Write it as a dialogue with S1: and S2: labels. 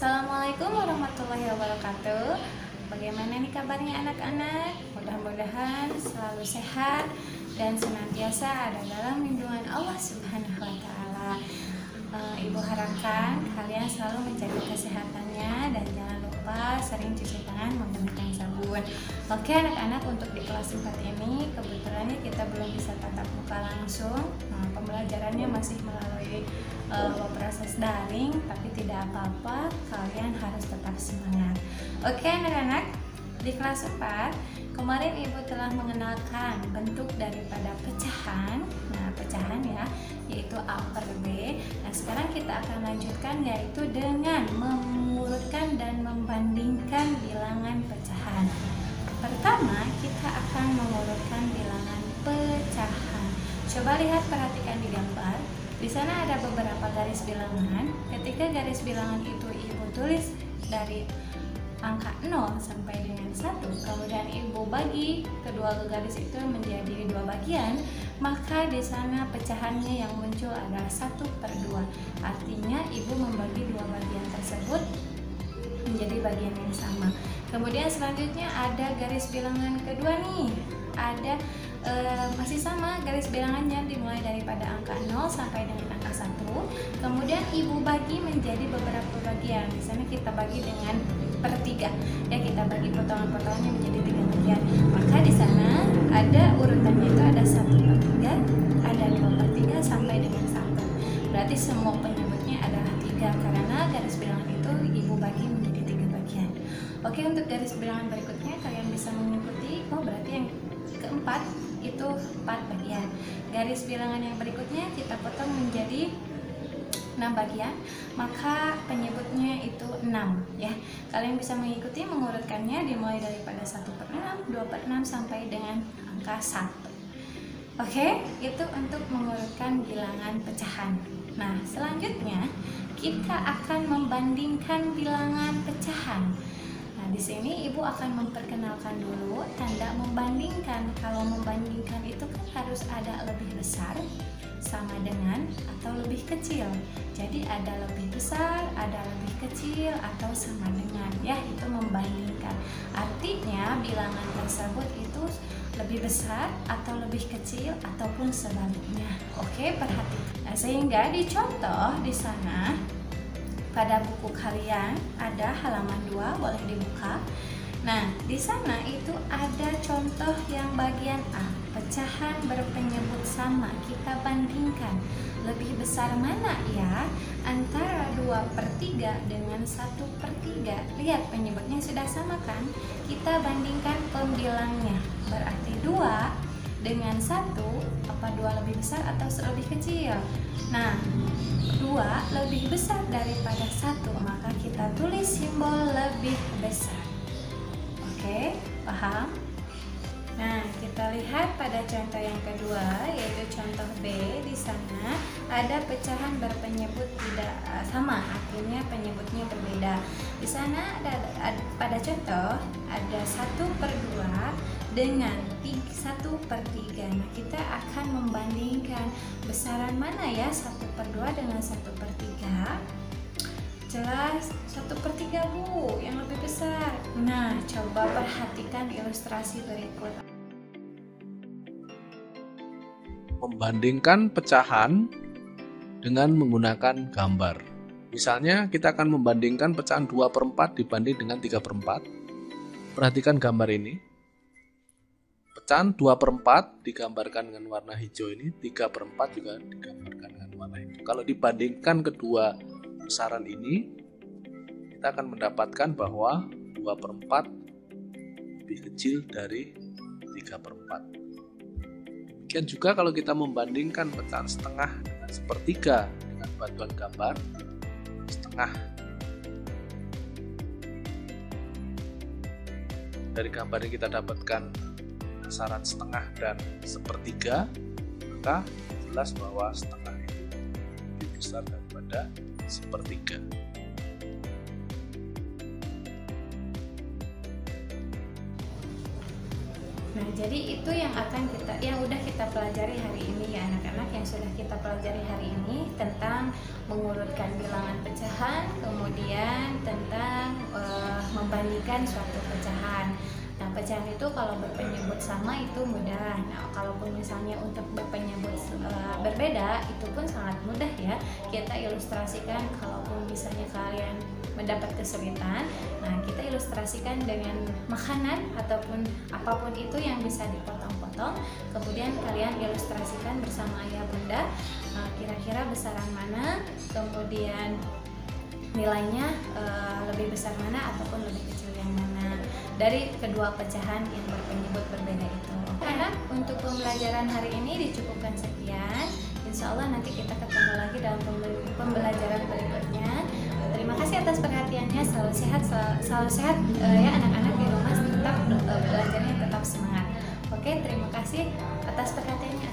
S1: Assalamualaikum warahmatullahi wabarakatuh. Bagaimana nih kabarnya anak-anak? Mudah-mudahan selalu sehat dan senantiasa ada dalam lindungan Allah Subhanahu wa Ta'ala. Ibu harapkan kalian selalu menjaga kesehatannya dan jangan lupa sering cuci tangan menggunakan sabun. Oke anak-anak, untuk di kelas 4 ini kebetulannya kita belum bisa tatap muka langsung. Pembelajarannya masih melalui proses daring, tapi tidak apa-apa, kalian harus tetap semangat. Oke anak-anak, di kelas 4 kemarin ibu telah mengenalkan bentuk daripada pecahan. Nah, pecahan ya, yaitu A per B. Nah, sekarang kita akan lanjutkan, yaitu dengan mengurutkan dan membandingkan bilangan pecahan. Pertama, kita akan mengurutkan bilangan pecahan. Coba lihat, perhatikan di gambar. Di sana ada beberapa garis bilangan. Ketika garis bilangan itu ibu tulis dari angka 0 sampai dengan 1, kemudian ibu bagi kedua garis itu menjadi dua bagian, maka di sana pecahannya yang muncul adalah 1/2. Artinya ibu membagi dua bagian tersebut menjadi bagian yang sama. Kemudian selanjutnya ada garis bilangan kedua nih. Ada masih sama garis bilangannya, dimulai daripada angka 0 sampai dengan angka 1. Kemudian ibu bagi menjadi beberapa bagian. Di sana kita bagi dengan per 3. Ya, kita bagi potongan-potongannya menjadi 3 bagian. Maka di sana ada urutannya, itu ada 1/3, ada 2/3 sampai dengan 1. Berarti semua penyebutnya adalah 3 karena garis bilangan itu ibu bagi menjadi 3 bagian. Oke, untuk garis bilangan berikutnya kalian bisa mengikuti. Oh, berarti yang keempat itu 4 bagian. Garis bilangan yang berikutnya kita potong menjadi 6 bagian, maka penyebutnya itu 6 ya. Kalian bisa mengikuti mengurutkannya dimulai daripada 1/6, 2/6 sampai dengan angka 1. Oke, itu untuk mengurutkan bilangan pecahan. Nah, selanjutnya kita akan membandingkan bilangan pecahan. Nah, di sini ibu akan memperkenalkan dulu tanda membandingkan. Kalau membandingkan itu kan harus ada lebih besar, sama dengan, atau lebih kecil. Jadi ada lebih besar, ada lebih kecil, atau sama dengan, ya, itu membandingkan. Artinya bilangan tersebut itu lebih besar atau lebih kecil ataupun sebaliknya. Oke, perhatikan. Nah, sehingga di contoh di sana pada buku kalian ada halaman 2, boleh dibuka. Nah, di sana itu ada contoh yang bagian A, pecahan berpenyebut sama. Kita bandingkan lebih besar mana ya, antara 2/3 dengan 1/3. Lihat, penyebutnya sudah sama kan? Kita bandingkan pembilangnya. Berarti 2 dengan 1, apa 2 lebih besar atau lebih kecil? Nah, 2 lebih besar daripada 1, maka kita tulis simbol lebih besar. Oke, paham? Nah, kita lihat pada contoh yang kedua, yaitu contoh B. Di sana ada pecahan berpenyebut tidak sama, artinya penyebutnya berbeda. Di sana pada contoh ada 1/2 dengan 1/3. Nah, kita akan membandingkan besaran mana ya 1/2 dengan 1/3. Jelas 1/3 Bu, yang lebih besar. Nah, coba perhatikan ilustrasi berikut.
S2: Membandingkan pecahan dengan menggunakan gambar. Misalnya kita akan membandingkan pecahan 2/4 dibanding dengan 3/4. Perhatikan gambar ini. Pecahan 2/4 digambarkan dengan warna hijau ini, 3/4 juga digambarkan dengan warna hijau. Kalau dibandingkan kedua besaran ini, kita akan mendapatkan bahwa 2/4 lebih kecil dari 3/4. Demikian juga kalau kita membandingkan pecahan setengah dengan 1/3 dengan bantuan gambar. Setengah dari gambar ini kita dapatkan besaran setengah dan 1/3, maka jelas bahwa setengah itu lebih besar daripada 1/3.
S1: Nah, jadi itu yang udah kita pelajari hari ini ya anak-anak. yang sudah kita pelajari hari ini tentang mengurutkan bilangan pecahan, kemudian tentang membandingkan suatu pecahan. Nah, pecahan itu kalau berpenyebut sama itu mudah. Nah, kalaupun misalnya untuk berpenyebut berbeda, itu pun sangat mudah ya. Kita ilustrasikan kalaupun misalnya kalian mendapat kesulitan, nah kita ilustrasikan dengan makanan ataupun apapun itu yang bisa dipotong-potong. Kemudian kalian ilustrasikan bersama ayah bunda, kira-kira besaran mana, kemudian nilainya lebih besar mana ataupun lebih kecil yang mana dari kedua pecahan yang berpenyebut berbeda itu. Karena untuk pembelajaran hari ini dicukupkan sekian. Insya Allah nanti kita ketemu lagi dalam pembelajaran berikutnya. Terima kasih atas perhatiannya. Selalu sehat ya anak-anak di rumah, tetap belajarnya tetap semangat. Oke, terima kasih atas perhatiannya.